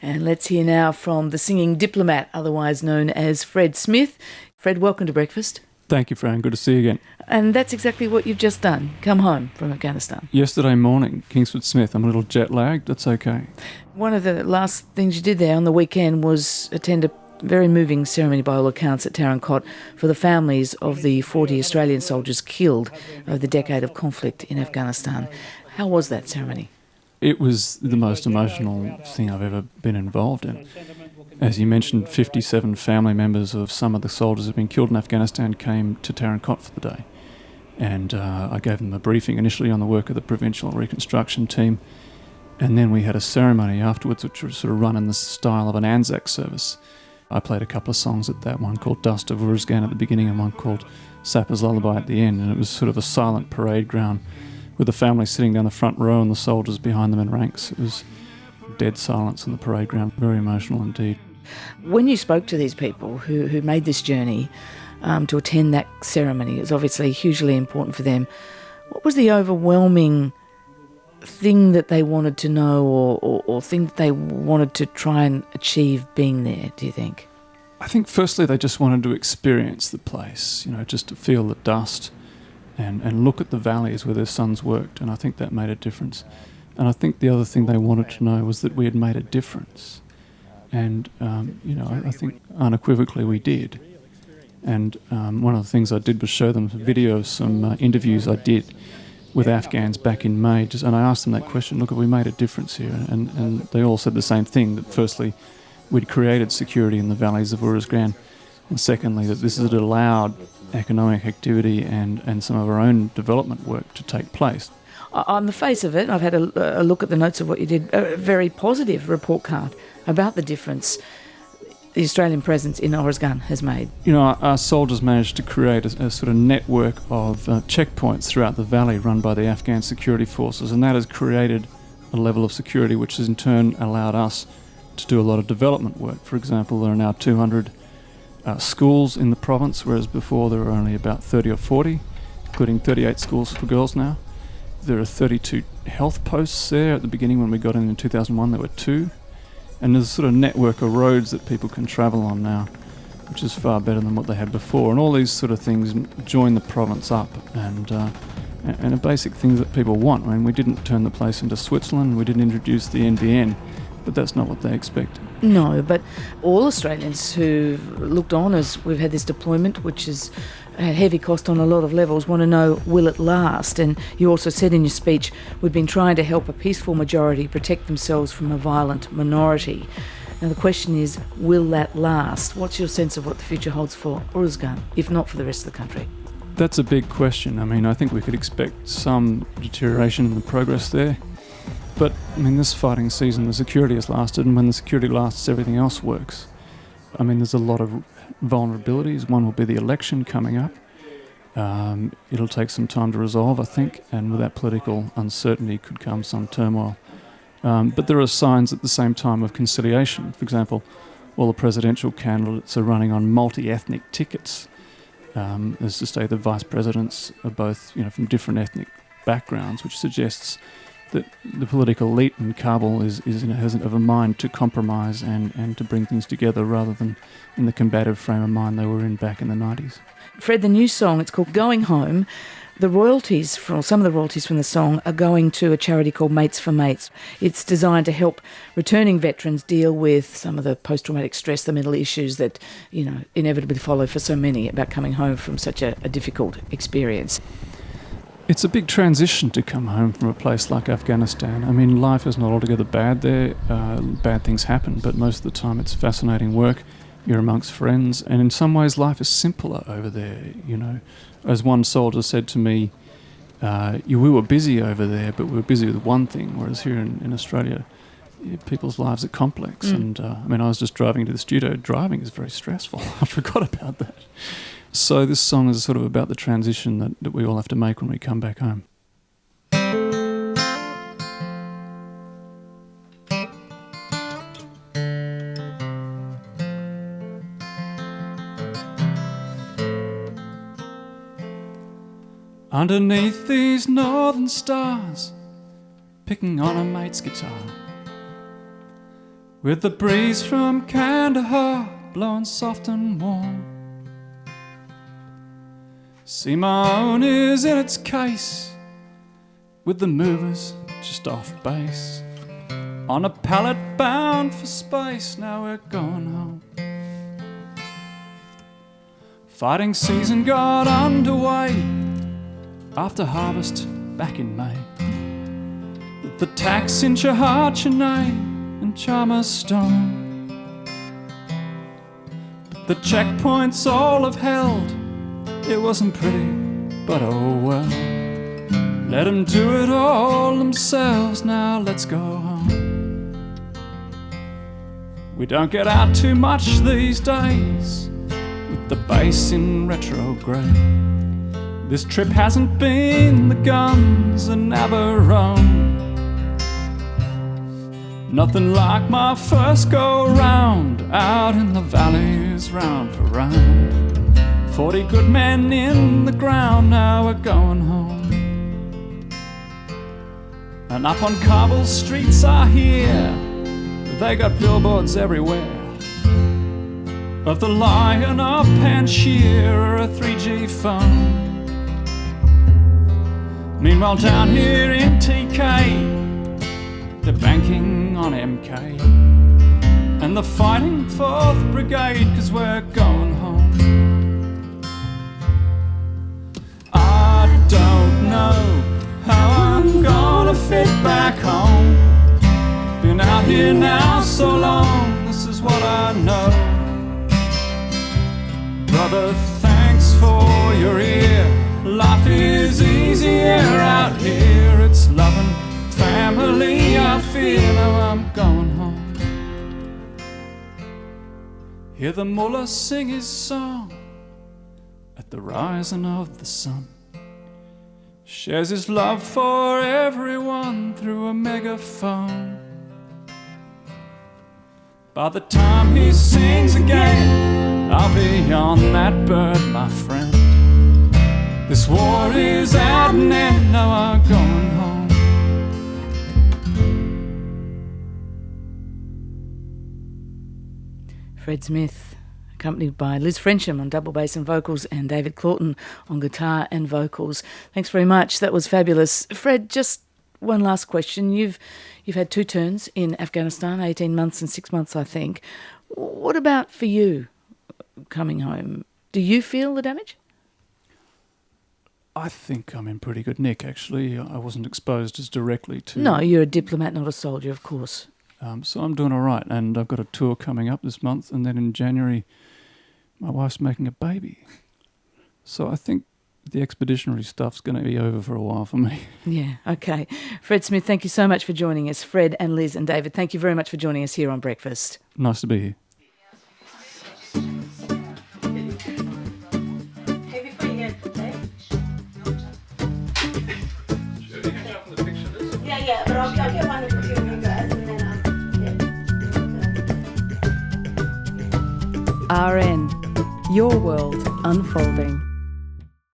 And let's hear now from the singing diplomat, otherwise known as Fred Smith. Fred, welcome to breakfast. Thank you, Fran. Good to see you again. And that's exactly what you've just done, come home from Afghanistan. Yesterday morning, Kingsford Smith. I'm a little jet lagged. That's okay. One of the last things you did there on the weekend was attend a very moving ceremony by all accounts at Tarancot for the families of the 40 Australian soldiers killed over the decade of conflict in Afghanistan. How was that ceremony? It was the most emotional thing I've ever been involved in. As you mentioned, 57 family members of some of the soldiers who have been killed in Afghanistan came to Tarancot for the day. And I gave them a briefing initially on the work of the Provincial Reconstruction Team. And then we had a ceremony afterwards which was sort of run in the style of an Anzac service. I played a couple of songs at that, one called Dust of Uruzgan at the beginning and one called Sapper's Lullaby at the end. And it was sort of a silent parade ground with the family sitting down the front row and the soldiers behind them in ranks. It was dead silence on the parade ground. Very emotional indeed. When you spoke to these people who made this journey to attend that ceremony, it was obviously hugely important for them. What was the overwhelming thing that they wanted to know or thing that they wanted to try and achieve being there, do you think? I think firstly they just wanted to experience the place, just to feel the dust and look at the valleys where their sons worked, and I think that made a difference. And I think the other thing they wanted to know was that we had made a difference. And, I think unequivocally we did. And one of the things I did was show them a video of some interviews I did with Afghans back in May, and I asked them that question, look, have we made a difference here? And they all said the same thing, that firstly, we'd created security in the valleys of Uruzgan, and secondly, that this had allowed economic activity and some of our own development work to take place. On the face of it, I've had a look at the notes of what you did, a very positive report card about the difference the Australian presence in Uruzgan has made. Our soldiers managed to create a sort of network of checkpoints throughout the valley run by the Afghan security forces, and that has created a level of security which has in turn allowed us to do a lot of development work. For example, there are now 200 schools in the province, whereas before there were only about 30 or 40, including 38 schools for girls now. There are 32 health posts there. At the beginning when we got in 2001 there were 2. And there's a sort of network of roads that people can travel on now, which is far better than what they had before. And all these sort of things join the province up and are basic things that people want. I mean, we didn't turn the place into Switzerland, we didn't introduce the NBN, but that's not what they expect. No, but all Australians who've looked on as we've had this deployment, which has had heavy cost on a lot of levels, want to know, will it last? And you also said in your speech, we've been trying to help a peaceful majority protect themselves from a violent minority. Now the question is, will that last? What's your sense of what the future holds for Uruzgan, if not for the rest of the country? That's a big question. I mean, I think we could expect some deterioration in the progress there. But, I mean, this fighting season, the security has lasted, and when the security lasts, everything else works. I mean, there's a lot of vulnerabilities. One will be the election coming up. It'll take some time to resolve, I think, and with that political uncertainty could come some turmoil. But there are signs at the same time of conciliation. For example, all the presidential candidates are running on multi-ethnic tickets. As to say, the vice presidents are both, from different ethnic backgrounds, which suggests that the political elite in Kabul has a mind to compromise and to bring things together rather than in the combative frame of mind they were in back in the 90s. Fred, the new song, it's called Going Home. Some of the royalties from the song are going to a charity called Mates for Mates. It's designed to help returning veterans deal with some of the post-traumatic stress, the mental issues that, inevitably follow for so many about coming home from such a difficult experience. It's a big transition to come home from a place like Afghanistan. I mean, life is not altogether bad there. Bad things happen, but most of the time it's fascinating work. You're amongst friends, and in some ways life is simpler over there, As one soldier said to me, we were busy over there, but we were busy with one thing, whereas here in Australia, people's lives are complex. And I was just driving to the studio. Driving is very stressful. I forgot about that. So this song is sort of about the transition that we all have to make when we come back home. Underneath these northern stars, picking on a mate's guitar, with the breeze from Kandahar blowing soft and warm. See, my own is in its case, with the movers just off base, on a pallet bound for space. Now we're going home. Fighting season got underway after harvest back in May. The tax in Chahachane and Chalmers Stone, the checkpoints all have held. It wasn't pretty, but oh well. Let them do it all themselves. Now let's go home. We don't get out too much these days, with the base in retrograde. This trip hasn't been the guns and Navarone. Nothing like my first go-round out in the valleys round for round. 40 good men in the ground, now we're going home. And up on Kabul streets I hear they got billboards everywhere of the Lion of Panjshir or a 3G phone. Meanwhile down here in TK, they're banking on MK and the fighting 4th Brigade, 'cause we're going home. I don't know how I'm gonna fit back home. Been out here now so long, this is what I know. Brother, thanks for your ear. Life is easier out here. It's love and family I feel. Now I'm going home. Hear the mullah sing his song at the rising of the sun. Shares his love for everyone through a megaphone. By the time he sings again, I'll be on that bird, my friend. This war is at an end, now I'm going home. Fred Smith, accompanied by Liz Frensham on double bass and vocals and David Claughton on guitar and vocals. Thanks very much. That was fabulous. Fred, just one last question. You've had 2 turns in Afghanistan, 18 months and 6 months, I think. What about for you coming home? Do you feel the damage? I think I'm in pretty good nick, actually. I wasn't exposed as directly to... No, you're a diplomat, not a soldier, of course. So I'm doing all right, and I've got a tour coming up this month, and then in January, my wife's making a baby. So I think the expeditionary stuff's going to be over for a while for me. Yeah, okay. Fred Smith, thank you so much for joining us. Fred and Liz and David, thank you very much for joining us here on Breakfast. Nice to be here. Yeah, but I'll get one of the 2 of you guys and then RN, your world unfolding.